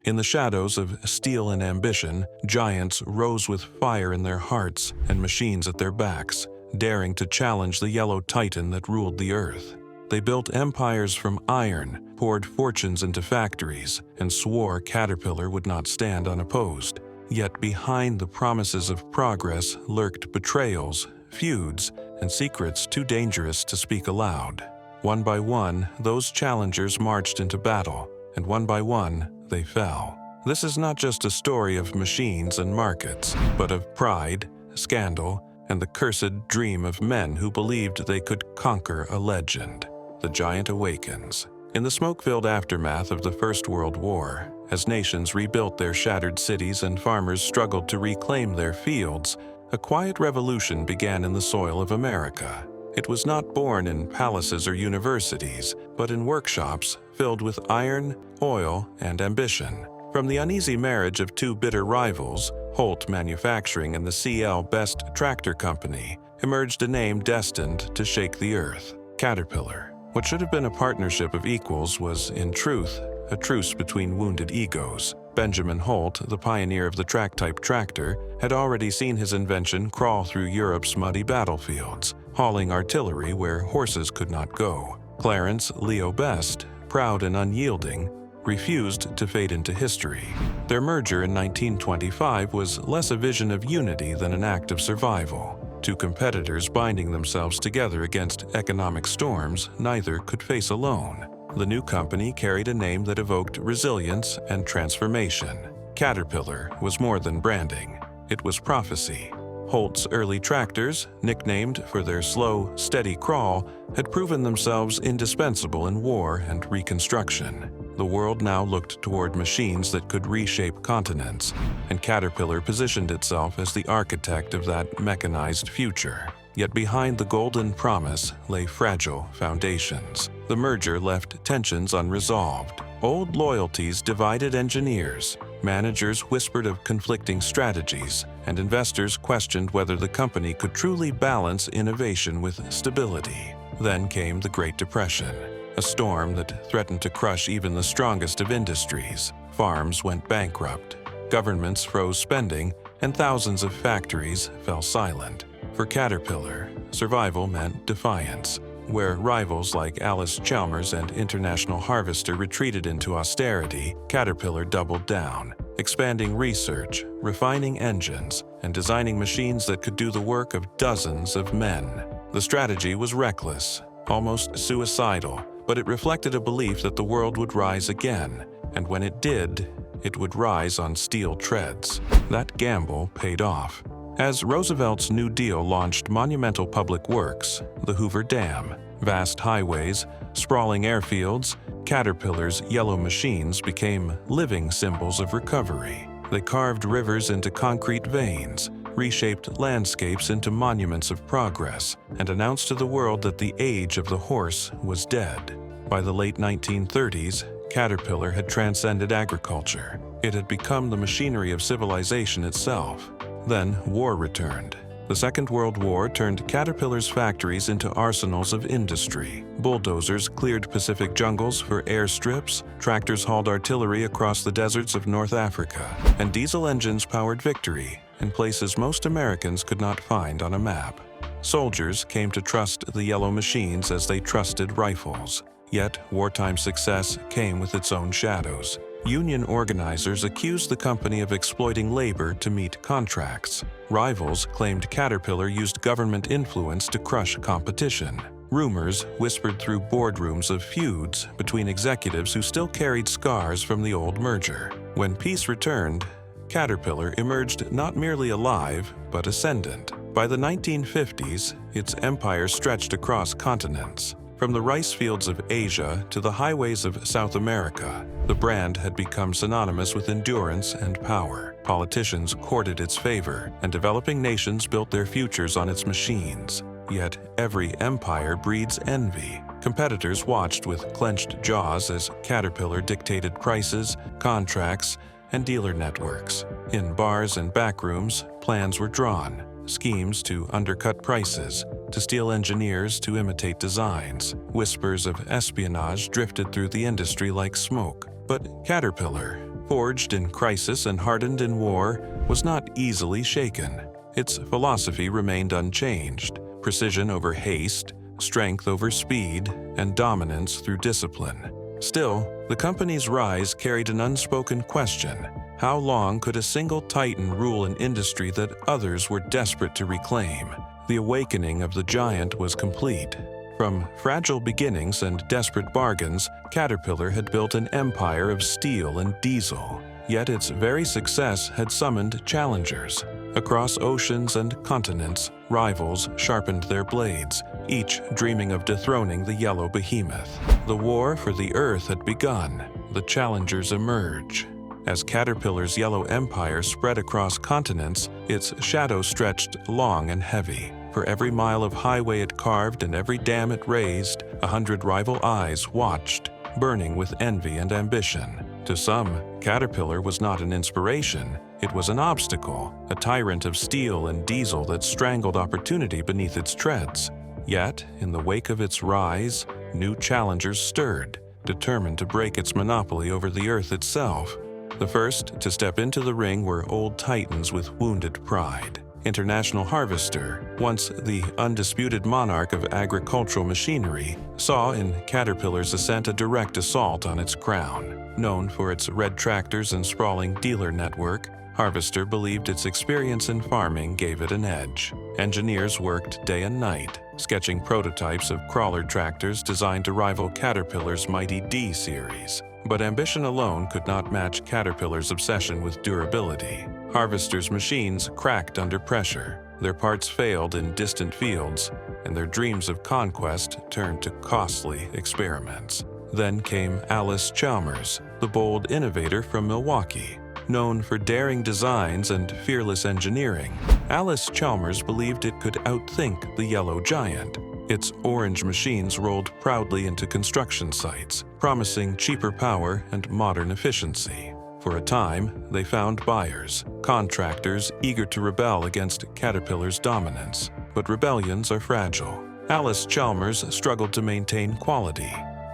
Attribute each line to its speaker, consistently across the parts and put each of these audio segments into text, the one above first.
Speaker 1: In the shadows of steel and ambition, giants rose with fire in their hearts and machines at their backs, daring to challenge the yellow titan that ruled the earth. They built empires from iron, poured fortunes into factories, and swore Caterpillar would not stand unopposed. Yet behind the promises of progress lurked betrayals, feuds, and secrets too dangerous to speak aloud. One by one, those challengers marched into battle, and one by one, they fell. This is not just a story of machines and markets, but of pride, scandal, and the cursed dream of men who believed they could conquer a legend. The giant awakens. In the smoke-filled aftermath of the First World War, as nations rebuilt their shattered cities and farmers struggled to reclaim their fields, a quiet revolution began in the soil of America. It was not born in palaces or universities, but in workshops filled with iron, oil, and ambition. From the uneasy marriage of two bitter rivals, Holt Manufacturing and the CL Best Tractor Company, emerged a name destined to shake the earth: Caterpillar. What should have been a partnership of equals was, in truth, a truce between wounded egos. Benjamin Holt, the pioneer of the track-type tractor, had already seen his invention crawl through Europe's muddy battlefields, hauling artillery where horses could not go. Clarence Leo Best, proud and unyielding, refused to fade into history. Their merger in 1925 was less a vision of unity than an act of survival. Two competitors binding themselves together against economic storms neither could face alone. The new company carried a name that evoked resilience and transformation. Caterpillar was more than branding. It was prophecy. Holt's early tractors, nicknamed for their slow, steady crawl, had proven themselves indispensable in war and reconstruction. The world now looked toward machines that could reshape continents, and Caterpillar positioned itself as the architect of that mechanized future. Yet behind the golden promise lay fragile foundations. The merger left tensions unresolved. Old loyalties divided engineers. Managers whispered of conflicting strategies, and investors questioned whether the company could truly balance innovation with stability. Then came the Great Depression, a storm that threatened to crush even the strongest of industries. Farms went bankrupt, governments froze spending, and thousands of factories fell silent. For Caterpillar, survival meant defiance. Where rivals like Alice Chalmers and International Harvester retreated into austerity, Caterpillar doubled down, expanding research, refining engines, and designing machines that could do the work of dozens of men. The strategy was reckless, almost suicidal, but it reflected a belief that the world would rise again, and when it did, it would rise on steel treads. That gamble paid off. As Roosevelt's New Deal launched monumental public works, the Hoover Dam, vast highways, sprawling airfields, Caterpillar's yellow machines became living symbols of recovery. They carved rivers into concrete veins, reshaped landscapes into monuments of progress, and announced to the world that the age of the horse was dead. By the late 1930s, Caterpillar had transcended agriculture. It had become the machinery of civilization itself. Then war returned. The Second World War turned Caterpillar's factories into arsenals of industry. Bulldozers cleared Pacific jungles for airstrips, tractors hauled artillery across the deserts of North Africa, and diesel engines powered victory in places most Americans could not find on a map. Soldiers came to trust the yellow machines as they trusted rifles. Yet, wartime success came with its own shadows. Union organizers accused the company of exploiting labor to meet contracts. Rivals claimed Caterpillar used government influence to crush competition. Rumors whispered through boardrooms of feuds between executives who still carried scars from the old merger. When peace returned, Caterpillar emerged not merely alive, but ascendant. By the 1950s, its empire stretched across continents. From the rice fields of Asia to the highways of South America, the brand had become synonymous with endurance and power. Politicians courted its favor, and developing nations built their futures on its machines. Yet every empire breeds envy. Competitors watched with clenched jaws as Caterpillar dictated prices, contracts, and dealer networks. In bars and backrooms, plans were drawn. Schemes to undercut prices, to steal engineers to imitate designs. Whispers of espionage drifted through the industry like smoke. But Caterpillar, forged in crisis and hardened in war, was not easily shaken. Its philosophy remained unchanged: precision over haste, strength over speed, and dominance through discipline. Still, the company's rise carried an unspoken question: how long could a single titan rule an industry that others were desperate to reclaim? The awakening of the giant was complete. From fragile beginnings and desperate bargains, Caterpillar had built an empire of steel and diesel. Yet its very success had summoned challengers. Across oceans and continents, rivals sharpened their blades, each dreaming of dethroning the yellow behemoth. The war for the Earth had begun. The challengers emerge. As Caterpillar's yellow empire spread across continents, its shadow stretched long and heavy. For every mile of highway it carved and every dam it raised, 100 rival eyes watched, burning with envy and ambition. To some, Caterpillar was not an inspiration. It was an obstacle, a tyrant of steel and diesel that strangled opportunity beneath its treads. Yet, in the wake of its rise, new challengers stirred, determined to break its monopoly over the Earth itself. The first to step into the ring were old titans with wounded pride. International Harvester, once the undisputed monarch of agricultural machinery, saw in Caterpillar's ascent a direct assault on its crown. Known for its red tractors and sprawling dealer network, Harvester believed its experience in farming gave it an edge. Engineers worked day and night, sketching prototypes of crawler tractors designed to rival Caterpillar's mighty D series. But ambition alone could not match Caterpillar's obsession with durability. Harvester's machines cracked under pressure, their parts failed in distant fields, and their dreams of conquest turned to costly experiments. Then came Alice Chalmers, the bold innovator from Milwaukee. Known for daring designs and fearless engineering, Alice Chalmers believed it could outthink the yellow giant. Its orange machines rolled proudly into construction sites, promising cheaper power and modern efficiency. For a time, they found buyers, contractors eager to rebel against Caterpillar's dominance. But rebellions are fragile. Alice Chalmers struggled to maintain quality.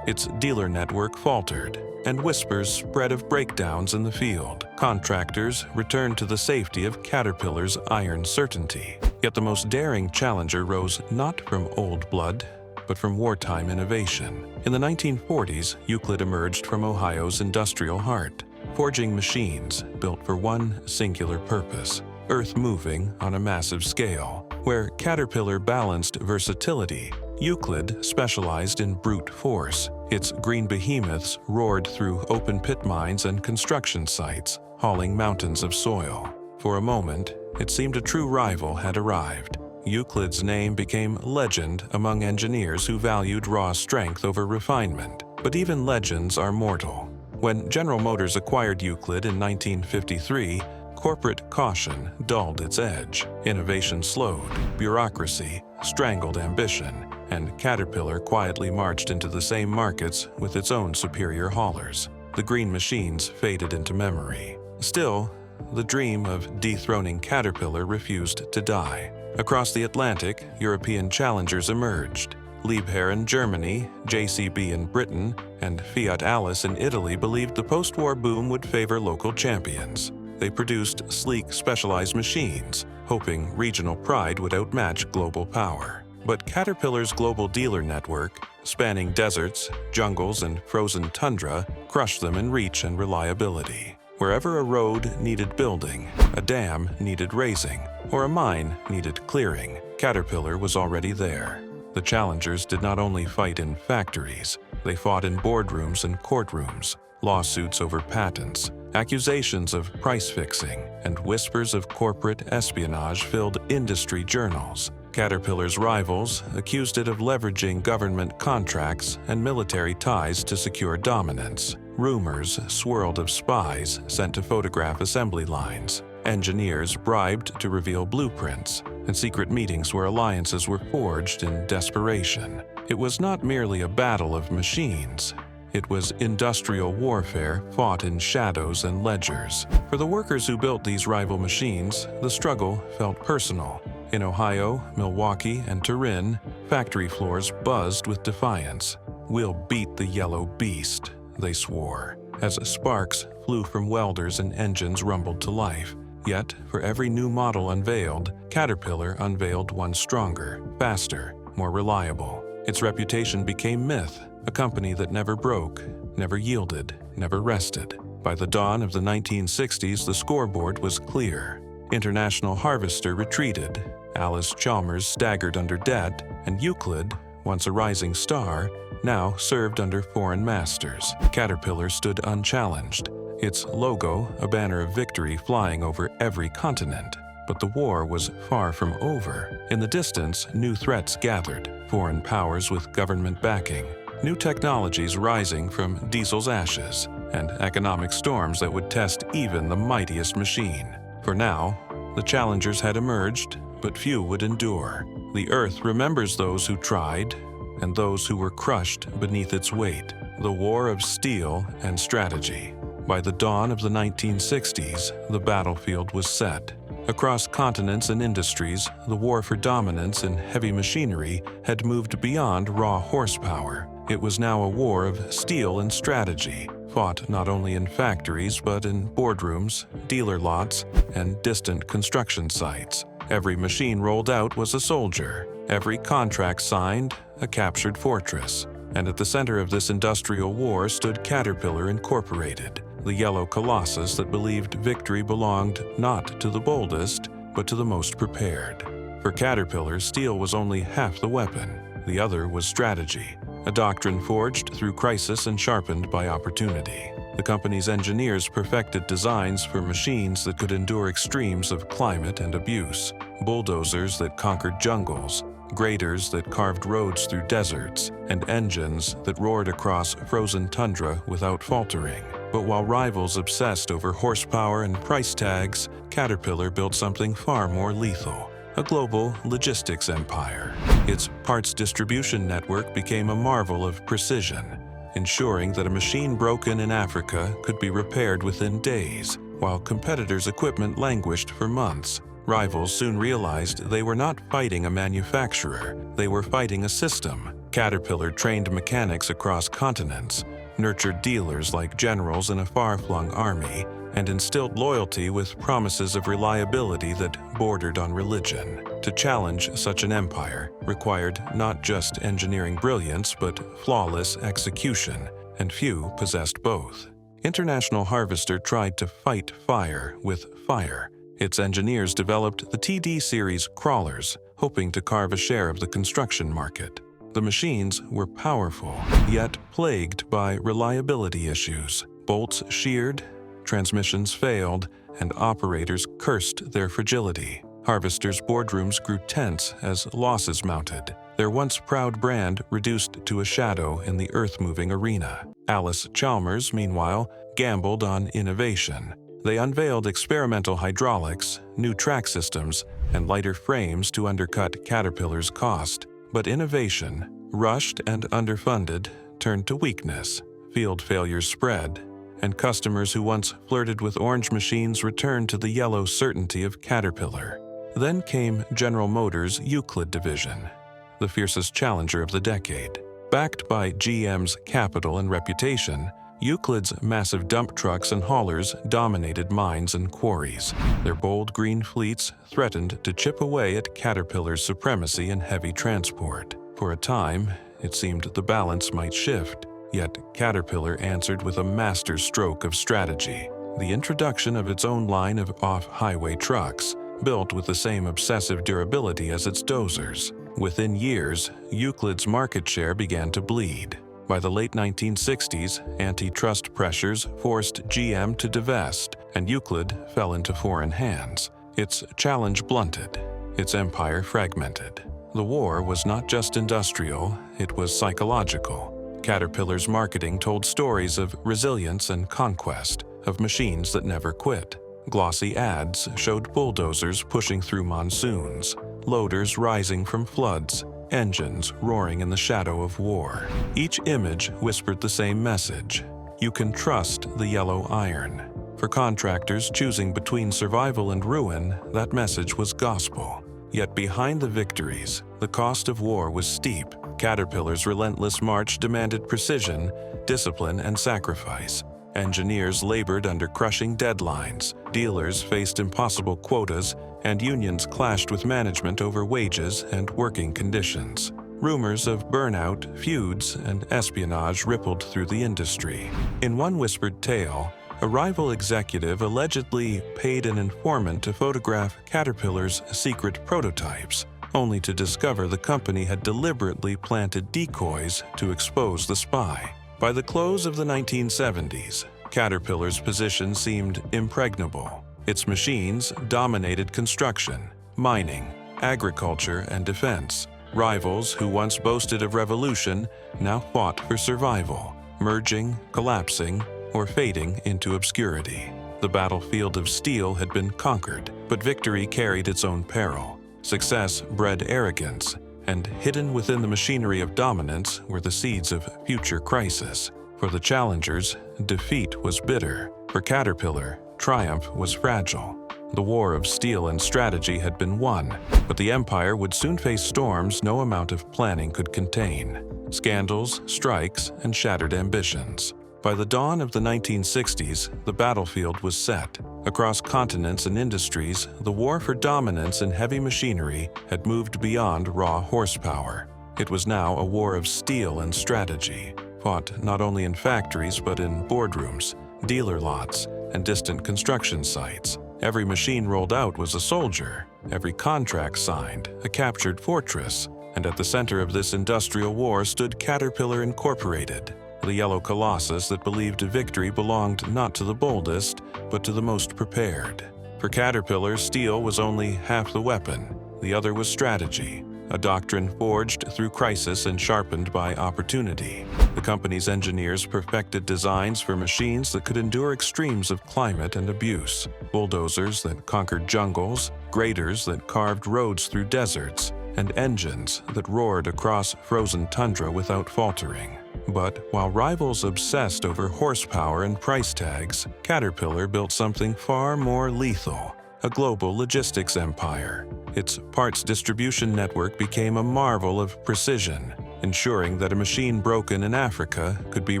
Speaker 1: Its dealer network faltered, and whispers spread of breakdowns in the field. Contractors returned to the safety of Caterpillar's iron certainty. Yet the most daring challenger rose not from old blood, but from wartime innovation. In the 1940s, Euclid emerged from Ohio's industrial heart, forging machines built for one singular purpose: earth-moving on a massive scale. Where Caterpillar balanced versatility, Euclid specialized in brute force. Its green behemoths roared through open pit mines and construction sites, hauling mountains of soil. For a moment, it seemed a true rival had arrived. Euclid's name became legend among engineers who valued raw strength over refinement. But even legends are mortal. When General Motors acquired Euclid in 1953, corporate caution dulled its edge. Innovation slowed, bureaucracy strangled ambition, and Caterpillar quietly marched into the same markets with its own superior haulers. The green machines faded into memory. Still, the dream of dethroning Caterpillar refused to die. Across the Atlantic, European challengers emerged. Liebherr in Germany, JCB in Britain, and Fiat Alice in Italy believed the post-war boom would favor local champions. They produced sleek, specialized machines, hoping regional pride would outmatch global power. But Caterpillar's global dealer network, spanning deserts, jungles, and frozen tundra, crushed them in reach and reliability. Wherever a road needed building, a dam needed raising, or a mine needed clearing, Caterpillar was already there. The challengers did not only fight in factories, they fought in boardrooms and courtrooms. Lawsuits over patents, accusations of price fixing, and whispers of corporate espionage filled industry journals. Caterpillar's rivals accused it of leveraging government contracts and military ties to secure dominance. Rumors swirled of spies sent to photograph assembly lines, engineers bribed to reveal blueprints, and secret meetings where alliances were forged in desperation. It was not merely a battle of machines. It was industrial warfare fought in shadows and ledgers. For the workers who built these rival machines, the struggle felt personal. In Ohio, Milwaukee, and Turin, factory floors buzzed with defiance. "We'll beat the yellow beast," they swore, as sparks flew from welders and engines rumbled to life. Yet, for every new model unveiled, Caterpillar unveiled one stronger, faster, more reliable. Its reputation became myth, a company that never broke, never yielded, never rested. By the dawn of the 1960s, the scoreboard was clear. International Harvester retreated, Alice Chalmers staggered under debt, and Euclid, once a rising star, now served under foreign masters. Caterpillar stood unchallenged, its logo a banner of victory flying over every continent. But the war was far from over. In the distance, new threats gathered, foreign powers with government backing, new technologies rising from diesel's ashes, and economic storms that would test even the mightiest machine. For now, the challengers had emerged, but few would endure. The earth remembers those who tried, and those who were crushed beneath its weight. The war of steel and strategy. By the dawn of the 1960s, the battlefield was set. Across continents and industries, the war for dominance in heavy machinery had moved beyond raw horsepower. It was now a war of steel and strategy, fought not only in factories but in boardrooms, dealer lots, and distant construction sites. Every machine rolled out was a soldier, every contract signed, a captured fortress. And at the center of this industrial war stood Caterpillar Incorporated, the yellow colossus that believed victory belonged not to the boldest, but to the most prepared. For Caterpillar, steel was only half the weapon. The other was strategy, a doctrine forged through crisis and sharpened by opportunity. The company's engineers perfected designs for machines that could endure extremes of climate and abuse, bulldozers that conquered jungles, graders that carved roads through deserts, and engines that roared across frozen tundra without faltering. But while rivals obsessed over horsepower and price tags, Caterpillar built something far more lethal: a global logistics empire. Its parts distribution network became a marvel of precision, ensuring that a machine broken in Africa could be repaired within days, while competitors' equipment languished for months. Rivals soon realized they were not fighting a manufacturer, they were fighting a system. Caterpillar trained mechanics across continents, nurtured dealers like generals in a far-flung army, and instilled loyalty with promises of reliability that bordered on religion. To challenge such an empire required not just engineering brilliance but flawless execution, and few possessed both. International Harvester tried to fight fire with fire. Its engineers developed the TD series crawlers, hoping to carve a share of the construction market. The machines were powerful, yet plagued by reliability issues. Bolts sheared, transmissions failed, and operators cursed their fragility. Harvesters' boardrooms grew tense as losses mounted, their once proud brand reduced to a shadow in the earth-moving arena. Alice Chalmers, meanwhile, gambled on innovation. They unveiled experimental hydraulics, new track systems, and lighter frames to undercut Caterpillar's cost. But innovation, rushed and underfunded, turned to weakness. Field failures spread, and customers who once flirted with orange machines returned to the yellow certainty of Caterpillar. Then came General Motors' Euclid division, the fiercest challenger of the decade. Backed by GM's capital and reputation, Euclid's massive dump trucks and haulers dominated mines and quarries. Their bold green fleets threatened to chip away at Caterpillar's supremacy in heavy transport. For a time, it seemed the balance might shift, yet Caterpillar answered with a master stroke of strategy: the introduction of its own line of off-highway trucks, built with the same obsessive durability as its dozers. Within years, Euclid's market share began to bleed. By the late 1960s, antitrust pressures forced GM to divest, and Euclid fell into foreign hands. Its challenge blunted, its empire fragmented. The war was not just industrial, it was psychological. Caterpillar's marketing told stories of resilience and conquest, of machines that never quit. Glossy ads showed bulldozers pushing through monsoons, loaders rising from floods, engines roaring in the shadow of war. Each image whispered the same message: you can trust the yellow iron. For contractors choosing between survival and ruin, that message was gospel. Yet behind the victories, the cost of war was steep. Caterpillar's relentless march demanded precision, discipline, and sacrifice. Engineers labored under crushing deadlines, dealers faced impossible quotas, and unions clashed with management over wages and working conditions. Rumors of burnout, feuds, and espionage rippled through the industry. In one whispered tale, a rival executive allegedly paid an informant to photograph Caterpillar's secret prototypes, only to discover the company had deliberately planted decoys to expose the spy. By the close of the 1970s, Caterpillar's position seemed impregnable. Its machines dominated construction, mining, agriculture, and defense. Rivals who once boasted of revolution now fought for survival, merging, collapsing, or fading into obscurity. The battlefield of steel had been conquered, but victory carried its own peril. Success bred arrogance, and hidden within the machinery of dominance were the seeds of future crisis. For the challengers, defeat was bitter. For Caterpillar, triumph was fragile. The war of steel and strategy had been won, but the empire would soon face storms no amount of planning could contain. Scandals, strikes, and shattered ambitions. By the dawn of the 1960s, the battlefield was set. Across continents and industries, the war for dominance in heavy machinery had moved beyond raw horsepower. It was now a war of steel and strategy, fought not only in factories but in boardrooms, dealer lots, and distant construction sites. Every machine rolled out was a soldier, every contract signed a captured fortress, and at the center of this industrial war stood Caterpillar Incorporated, the yellow colossus that believed victory belonged not to the boldest, but to the most prepared. For Caterpillar, steel was only half the weapon. The other was strategy, a doctrine forged through crisis and sharpened by opportunity. The company's engineers perfected designs for machines that could endure extremes of climate and abuse, bulldozers that conquered jungles, graders that carved roads through deserts, and engines that roared across frozen tundra without faltering. But while rivals obsessed over horsepower and price tags, Caterpillar built something far more lethal: a global logistics empire. Its parts distribution network became a marvel of precision, ensuring that a machine broken in Africa could be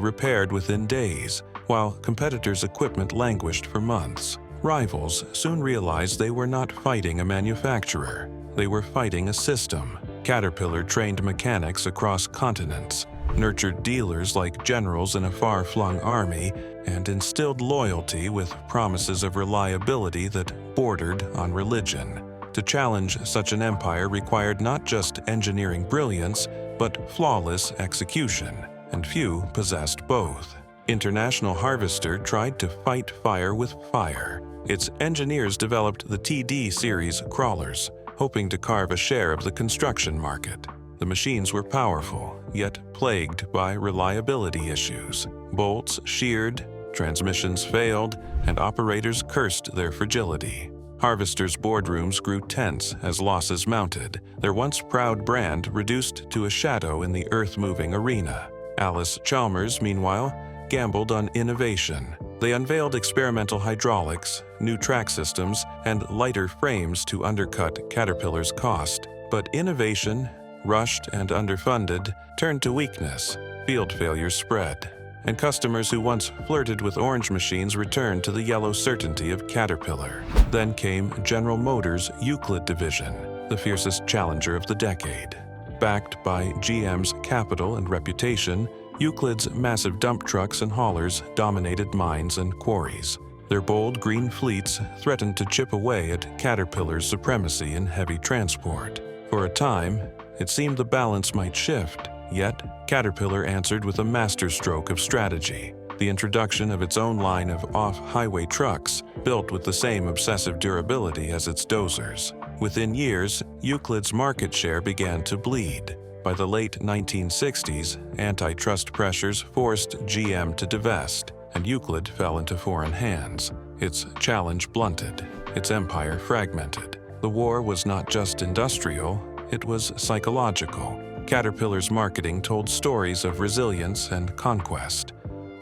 Speaker 1: repaired within days, while competitors' equipment languished for months. Rivals soon realized they were not fighting a manufacturer. They were fighting a system. Caterpillar trained mechanics across continents, nurtured dealers like generals in a far-flung army, and instilled loyalty with promises of reliability that bordered on religion. To challenge such an empire required not just engineering brilliance, but flawless execution, and few possessed both. International Harvester tried to fight fire with fire. Its engineers developed the TD series crawlers, hoping to carve a share of the construction market. The machines were powerful, yet plagued by reliability issues. Bolts sheared, transmissions failed, and operators cursed their fragility. Harvester's boardrooms grew tense as losses mounted, their once proud brand reduced to a shadow in the earth-moving arena. Alice Chalmers, meanwhile, gambled on innovation. They unveiled experimental hydraulics, new track systems, and lighter frames to undercut Caterpillar's cost. But innovation, rushed and underfunded, turned to weakness. Field failures spread, and customers who once flirted with orange machines returned to the yellow certainty of Caterpillar. Then came General Motors' Euclid division, the fiercest challenger of the decade. Backed by GM's capital and reputation, Euclid's massive dump trucks and haulers dominated mines and quarries. Their bold green fleets threatened to chip away at Caterpillar's supremacy in heavy transport. For a time, it seemed the balance might shift. Yet, Caterpillar answered with a masterstroke of strategy: the introduction of its own line of off-highway trucks, built with the same obsessive durability as its dozers. Within years, Euclid's market share began to bleed. By the late 1960s, antitrust pressures forced GM to divest, and Euclid fell into foreign hands. Its challenge blunted, its empire fragmented. The war was not just industrial, it was psychological. Caterpillar's marketing told stories of resilience and conquest,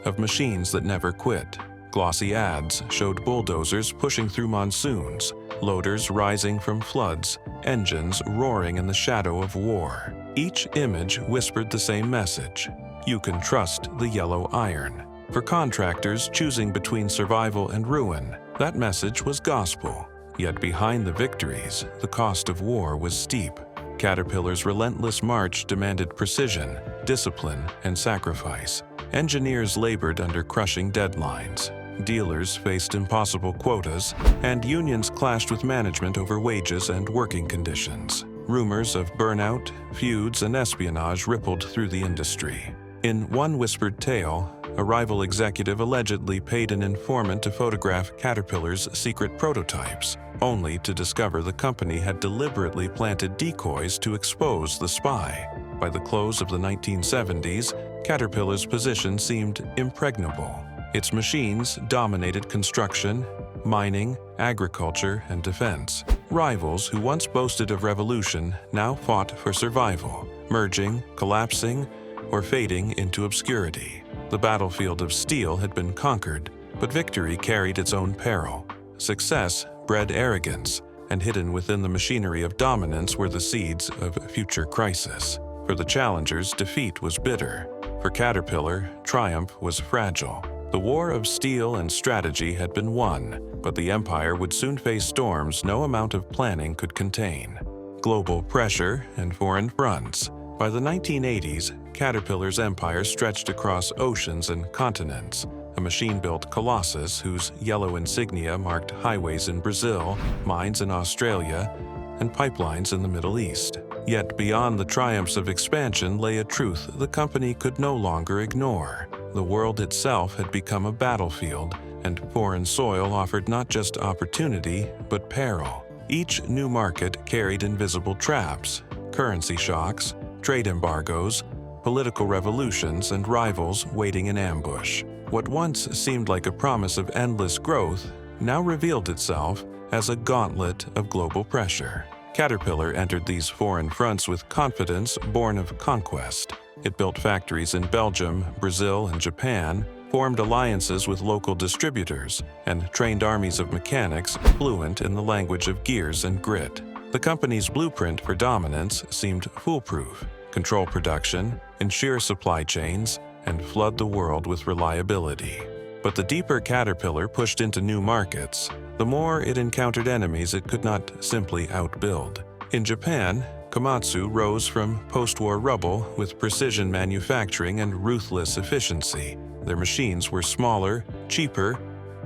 Speaker 1: of machines that never quit. Glossy ads showed bulldozers pushing through monsoons, loaders rising from floods, engines roaring in the shadow of war. Each image whispered the same message: you can trust the yellow iron. For contractors choosing between survival and ruin, that message was gospel. Yet behind the victories, the cost of war was steep. Caterpillar's relentless march demanded precision, discipline, and sacrifice. Engineers labored under crushing deadlines. Dealers faced impossible quotas, and unions clashed with management over wages and working conditions. Rumors of burnout, feuds, and espionage rippled through the industry. In one whispered tale, a rival executive allegedly paid an informant to photograph Caterpillar's secret prototypes, only to discover the company had deliberately planted decoys to expose the spy. By the close of the 1970s, Caterpillar's position seemed impregnable. Its machines dominated construction, mining, agriculture, and defense. Rivals who once boasted of revolution now fought for survival, merging, collapsing, or fading into obscurity. The battlefield of steel had been conquered, but victory carried its own peril. Success bred arrogance, and hidden within the machinery of dominance were the seeds of future crisis. For the challengers, defeat was bitter. For Caterpillar, triumph was fragile. The war of steel and strategy had been won, but the empire would soon face storms no amount of planning could contain. Global pressure and foreign fronts. By the 1980s, Caterpillar's empire stretched across oceans and continents, a machine-built colossus whose yellow insignia marked highways in Brazil, mines in Australia, and pipelines in the Middle East. Yet beyond the triumphs of expansion lay a truth the company could no longer ignore. The world itself had become a battlefield, and foreign soil offered not just opportunity, but peril. Each new market carried invisible traps, currency shocks, trade embargoes, political revolutions, and rivals waiting in ambush. What once seemed like a promise of endless growth now revealed itself as a gauntlet of global pressure. Caterpillar entered these foreign fronts with confidence born of conquest. It built factories in Belgium, Brazil, and Japan, formed alliances with local distributors, and trained armies of mechanics fluent in the language of gears and grit. The company's blueprint for dominance seemed foolproof: control production, ensure supply chains, and flood the world with reliability. But the deeper Caterpillar pushed into new markets, the more it encountered enemies it could not simply outbuild. In Japan, Komatsu rose from post-war rubble with precision manufacturing and ruthless efficiency. Their machines were smaller, cheaper,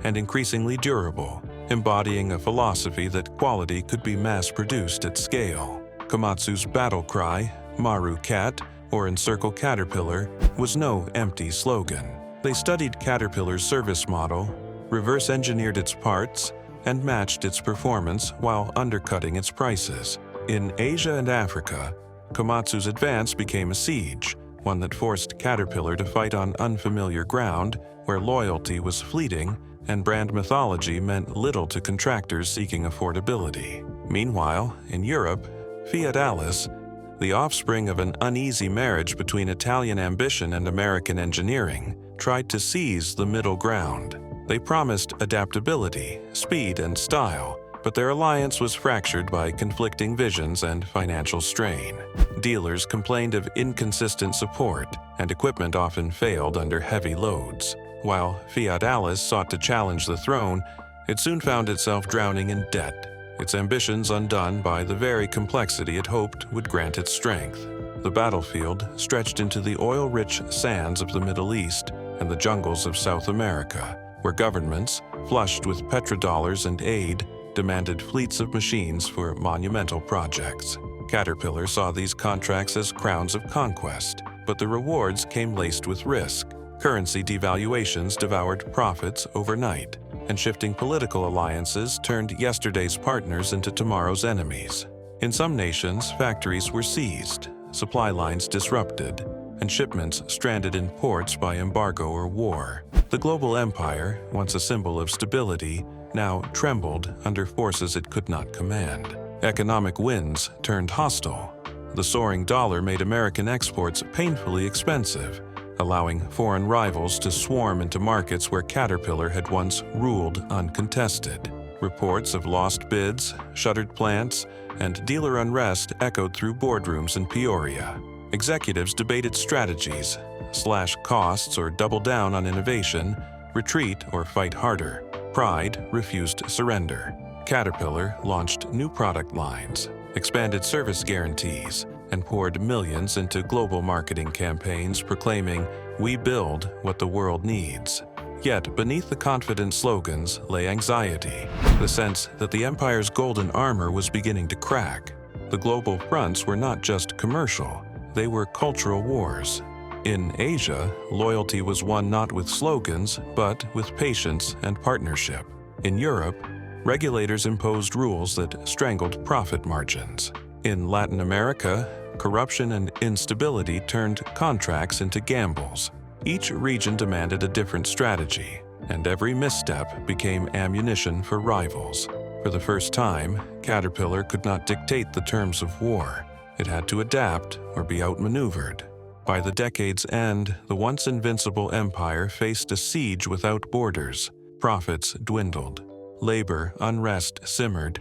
Speaker 1: and increasingly durable, embodying a philosophy that quality could be mass-produced at scale. Komatsu's battle cry, Maru Cat, or Encircle Caterpillar, was no empty slogan. They studied Caterpillar's service model, reverse-engineered its parts, and matched its performance while undercutting its prices. In Asia and Africa, Komatsu's advance became a siege, one that forced Caterpillar to fight on unfamiliar ground where loyalty was fleeting and brand mythology meant little to contractors seeking affordability. Meanwhile, in Europe, feuds, the offspring of an uneasy marriage between Italian ambition and American engineering, tried to seize the middle ground. They promised adaptability, speed, and style, but their alliance was fractured by conflicting visions and financial strain. Dealers complained of inconsistent support, and equipment often failed under heavy loads. While feuds sought to challenge the throne, it soon found itself drowning in debt, its ambitions undone by the very complexity it hoped would grant it strength. The battlefield stretched into the oil-rich sands of the Middle East and the jungles of South America, where governments, flushed with petrodollars and aid, demanded fleets of machines for monumental projects. Caterpillar saw these contracts as crowns of conquest, but the rewards came laced with risk. Currency devaluations devoured profits overnight, and shifting political alliances turned yesterday's partners into tomorrow's enemies. In some nations, factories were seized, supply lines disrupted, and shipments stranded in ports by embargo or war. The global empire, once a symbol of stability, now trembled under forces it could not command. Economic winds turned hostile. The soaring dollar made American exports painfully expensive, allowing foreign rivals to swarm into markets where Caterpillar had once ruled uncontested. Reports of lost bids, shuttered plants, and dealer unrest echoed through boardrooms in Peoria. Executives debated strategies, slash costs or double down on innovation, retreat or fight harder. Pride refused surrender. Caterpillar launched new product lines, expanded service guarantees, and poured millions into global marketing campaigns proclaiming, "We build what the world needs." Yet, beneath the confident slogans lay anxiety, the sense that the empire's golden armor was beginning to crack. The global fronts were not just commercial, they were cultural wars. In Asia, loyalty was won not with slogans, but with patience and partnership. In Europe, regulators imposed rules that strangled profit margins. In Latin America, corruption and instability turned contracts into gambles. Each region demanded a different strategy, and every misstep became ammunition for rivals. For the first time, Caterpillar could not dictate the terms of war. It had to adapt or be outmaneuvered. By the decade's end, the once invincible empire faced a siege without borders. Profits dwindled. Labor unrest simmered,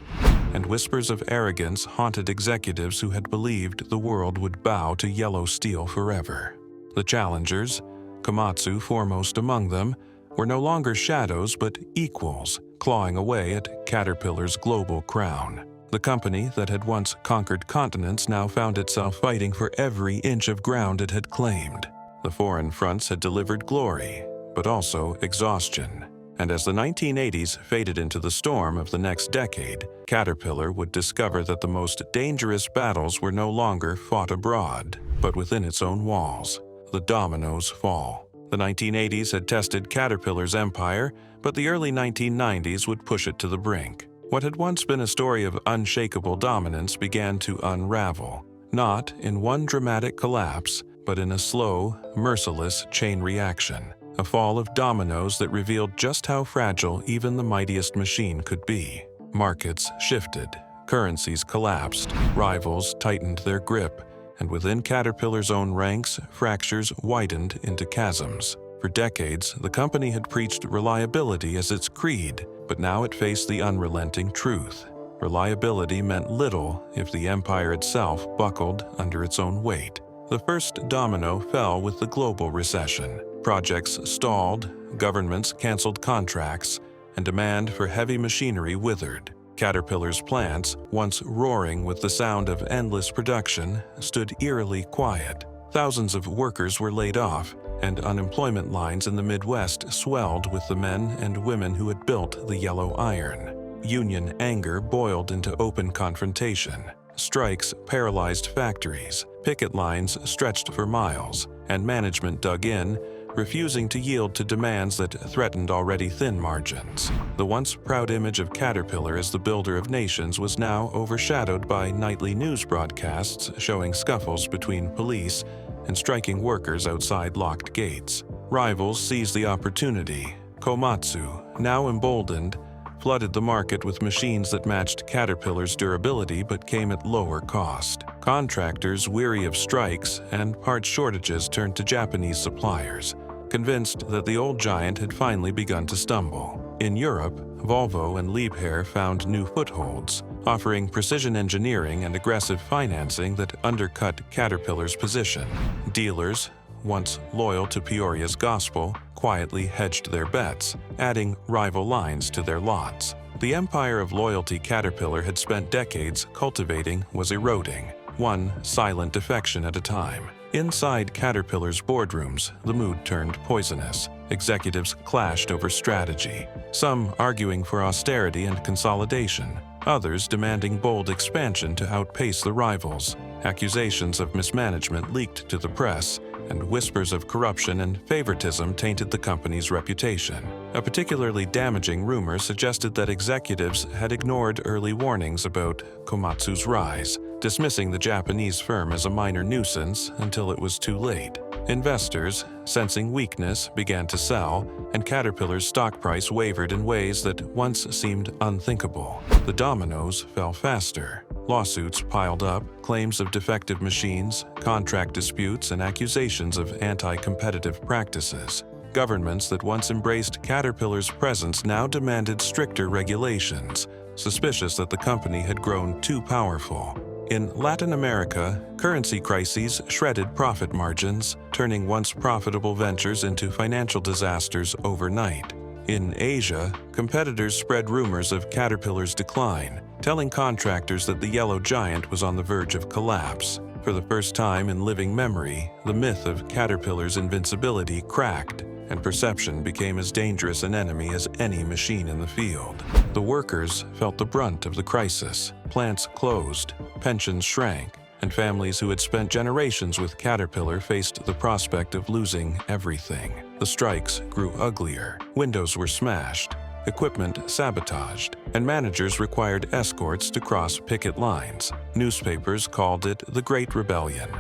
Speaker 1: and whispers of arrogance haunted executives who had believed the world would bow to yellow steel forever. The challengers, Komatsu foremost among them, were no longer shadows but equals, clawing away at Caterpillar's global crown. The company that had once conquered continents now found itself fighting for every inch of ground it had claimed. The foreign fronts had delivered glory, but also exhaustion. And as the 1980s faded into the storm of the next decade, Caterpillar would discover that the most dangerous battles were no longer fought abroad, but within its own walls. The dominoes fall. The 1980s had tested Caterpillar's empire, but the early 1990s would push it to the brink. What had once been a story of unshakable dominance began to unravel, not in one dramatic collapse, but in a slow, merciless chain reaction. A fall of dominoes that revealed just how fragile even the mightiest machine could be. Markets shifted, currencies collapsed, rivals tightened their grip, and within Caterpillar's own ranks, fractures widened into chasms. For decades, the company had preached reliability as its creed, but now it faced the unrelenting truth. Reliability meant little if the empire itself buckled under its own weight. The first domino fell with the global recession. Projects stalled, governments canceled contracts, and demand for heavy machinery withered. Caterpillar's plants, once roaring with the sound of endless production, stood eerily quiet. Thousands of workers were laid off, and unemployment lines in the Midwest swelled with the men and women who had built the yellow iron. Union anger boiled into open confrontation. Strikes paralyzed factories, picket lines stretched for miles, and management dug in, refusing to yield to demands that threatened already thin margins. The once proud image of Caterpillar as the builder of nations was now overshadowed by nightly news broadcasts showing scuffles between police and striking workers outside locked gates. Rivals seized the opportunity. Komatsu, now emboldened, flooded the market with machines that matched Caterpillar's durability but came at lower cost. Contractors, weary of strikes and part shortages, turned to Japanese suppliers, convinced that the old giant had finally begun to stumble. In Europe, Volvo and Liebherr found new footholds, offering precision engineering and aggressive financing that undercut Caterpillar's position. Dealers, once loyal to Peoria's gospel, quietly hedged their bets, adding rival lines to their lots. The empire of loyalty Caterpillar had spent decades cultivating was eroding, one silent defection at a time. Inside Caterpillar's boardrooms, the mood turned poisonous. Executives clashed over strategy, some arguing for austerity and consolidation, others demanding bold expansion to outpace the rivals. Accusations of mismanagement leaked to the press, and whispers of corruption and favoritism tainted the company's reputation. A particularly damaging rumor suggested that executives had ignored early warnings about Komatsu's rise, dismissing the Japanese firm as a minor nuisance until it was too late. Investors, sensing weakness, began to sell, and Caterpillar's stock price wavered in ways that once seemed unthinkable. The dominoes fell faster. Lawsuits piled up, claims of defective machines, contract disputes, and accusations of anti-competitive practices. Governments that once embraced Caterpillar's presence now demanded stricter regulations, suspicious that the company had grown too powerful. In Latin America, currency crises shredded profit margins, turning once profitable ventures into financial disasters overnight. In Asia, competitors spread rumors of Caterpillar's decline, telling contractors that the yellow giant was on the verge of collapse. For the first time in living memory, the myth of Caterpillar's invincibility cracked, and perception became as dangerous an enemy as any machine in the field. The workers felt the brunt of the crisis. Plants closed, pensions shrank, and families who had spent generations with Caterpillar faced the prospect of losing everything. The strikes grew uglier. Windows were smashed, equipment sabotaged, and managers required escorts to cross picket lines. Newspapers called it the Great Rebellion,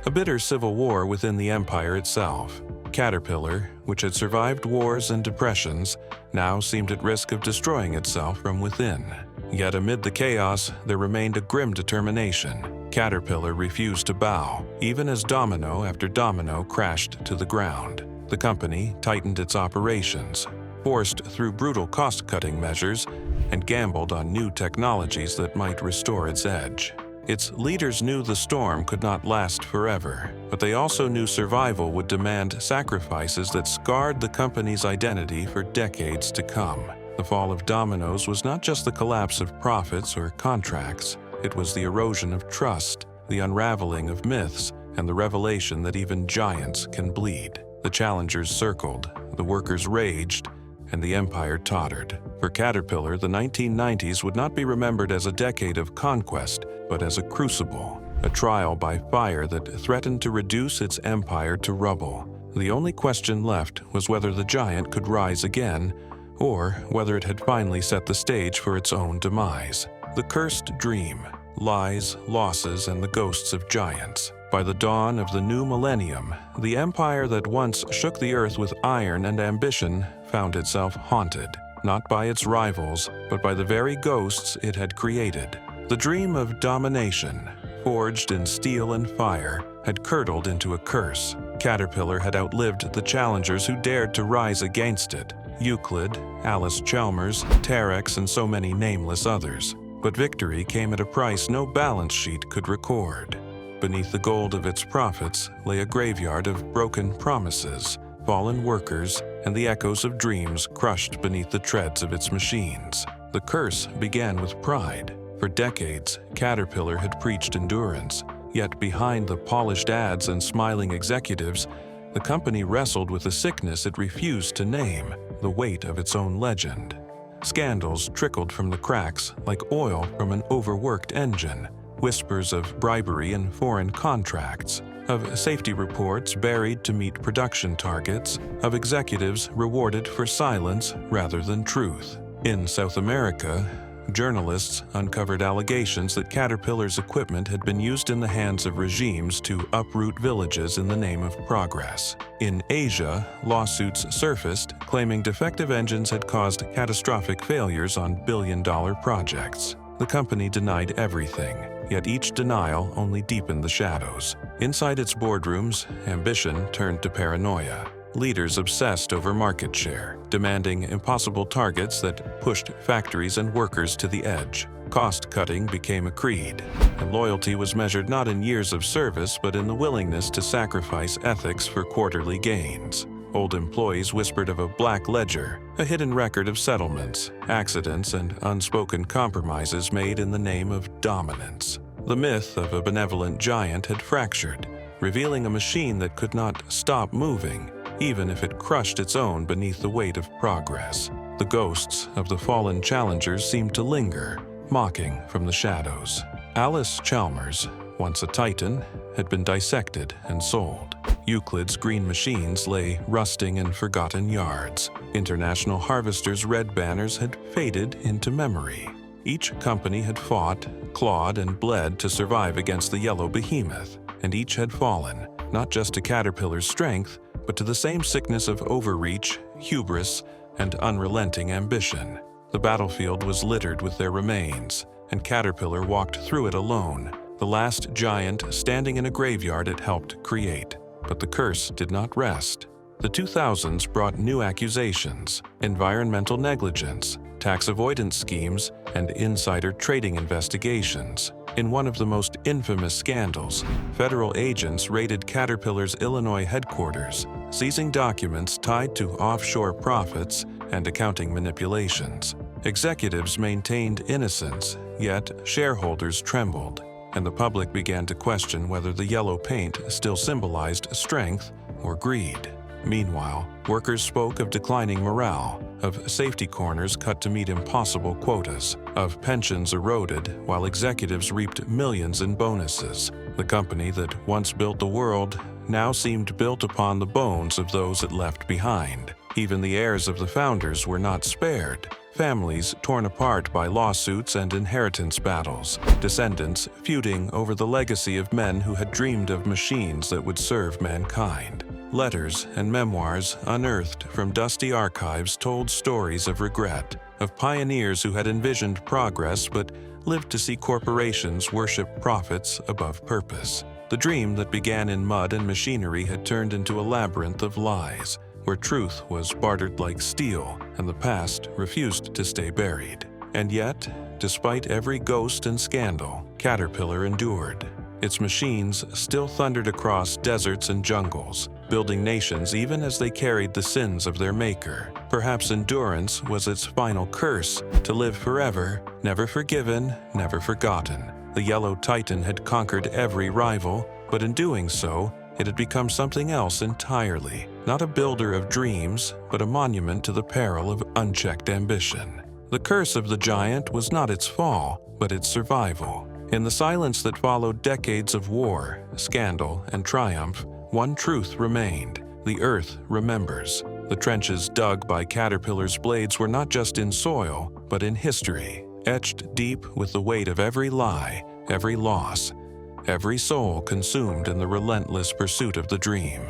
Speaker 1: a bitter civil war within the empire itself. Caterpillar, which had survived wars and depressions, now seemed at risk of destroying itself from within. Yet amid the chaos, there remained a grim determination. Caterpillar refused to bow, even as domino after domino crashed to the ground. The company tightened its operations, forced through brutal cost-cutting measures, and gambled on new technologies that might restore its edge. Its leaders knew the storm could not last forever, but they also knew survival would demand sacrifices that scarred the company's identity for decades to come. The fall of dominoes was not just the collapse of profits or contracts. It was the erosion of trust, the unraveling of myths, and the revelation that even giants can bleed. The challengers circled, the workers raged, and the empire tottered. For Caterpillar, the 1990s would not be remembered as a decade of conquest, but as a crucible, a trial by fire that threatened to reduce its empire to rubble. The only question left was whether the giant could rise again, or whether it had finally set the stage for its own demise. The cursed dream, lies, losses, and the ghosts of giants. By the dawn of the new millennium, the empire that once shook the earth with iron and ambition found itself haunted, not by its rivals, but by the very ghosts it had created. The dream of domination, forged in steel and fire, had curdled into a curse. Caterpillar had outlived the challengers who dared to rise against it: Euclid, Alice Chalmers, Terex, and so many nameless others. But victory came at a price no balance sheet could record. Beneath the gold of its profits lay a graveyard of broken promises, fallen workers, and the echoes of dreams crushed beneath the treads of its machines. The curse began with pride. For decades, Caterpillar had preached endurance, yet behind the polished ads and smiling executives, the company wrestled with a sickness it refused to name, the weight of its own legend. Scandals trickled from the cracks like oil from an overworked engine. Whispers of bribery and foreign contracts, of safety reports buried to meet production targets, of executives rewarded for silence rather than truth. In South America, journalists uncovered allegations that Caterpillar's equipment had been used in the hands of regimes to uproot villages in the name of progress. In Asia, lawsuits surfaced claiming defective engines had caused catastrophic failures on billion-dollar projects. The company denied everything, yet each denial only deepened the shadows. Inside its boardrooms, ambition turned to paranoia. Leaders obsessed over market share, demanding impossible targets that pushed factories and workers to the edge. Cost-cutting became a creed, and loyalty was measured not in years of service but in the willingness to sacrifice ethics for quarterly gains. Old employees whispered of a black ledger, a hidden record of settlements, accidents, and unspoken compromises made in the name of dominance. The myth of a benevolent giant had fractured, revealing a machine that could not stop moving, even if it crushed its own beneath the weight of progress. The ghosts of the fallen challengers seemed to linger, mocking from the shadows. Alice Chalmers, once a titan, had been dissected and sold. Euclid's green machines lay rusting in forgotten yards. International Harvester's red banners had faded into memory. Each company had fought, clawed, and bled to survive against the yellow behemoth, and each had fallen, not just to Caterpillar's strength, but to the same sickness of overreach, hubris, and unrelenting ambition. The battlefield was littered with their remains, and Caterpillar walked through it alone, the last giant standing in a graveyard it helped create. But the curse did not rest. The 2000s brought new accusations: environmental negligence, tax avoidance schemes, and insider trading investigations. In one of the most infamous scandals, federal agents raided Caterpillar's Illinois headquarters, seizing documents tied to offshore profits and accounting manipulations. Executives maintained innocence, yet shareholders trembled, and the public began to question whether the yellow paint still symbolized strength or greed. Meanwhile, workers spoke of declining morale, of safety corners cut to meet impossible quotas, of pensions eroded while executives reaped millions in bonuses. The company that once built the world now seemed built upon the bones of those it left behind. Even the heirs of the founders were not spared. Families torn apart by lawsuits and inheritance battles, descendants feuding over the legacy of men who had dreamed of machines that would serve mankind. Letters and memoirs unearthed from dusty archives told stories of regret, of pioneers who had envisioned progress but lived to see corporations worship profits above purpose. The dream that began in mud and machinery had turned into a labyrinth of lies, where truth was bartered like steel and the past refused to stay buried. And yet, despite every ghost and scandal, Caterpillar endured. Its machines still thundered across deserts and jungles, building nations even as they carried the sins of their maker. Perhaps endurance was its final curse, to live forever, never forgiven, never forgotten. The Yellow Titan had conquered every rival, but in doing so, it had become something else entirely. Not a builder of dreams, but a monument to the peril of unchecked ambition. The curse of the giant was not its fall, but its survival. In the silence that followed decades of war, scandal, and triumph, one truth remained: the earth remembers. The trenches dug by Caterpillar's blades were not just in soil, but in history, etched deep with the weight of every lie, every loss, every soul consumed in the relentless pursuit of the dream.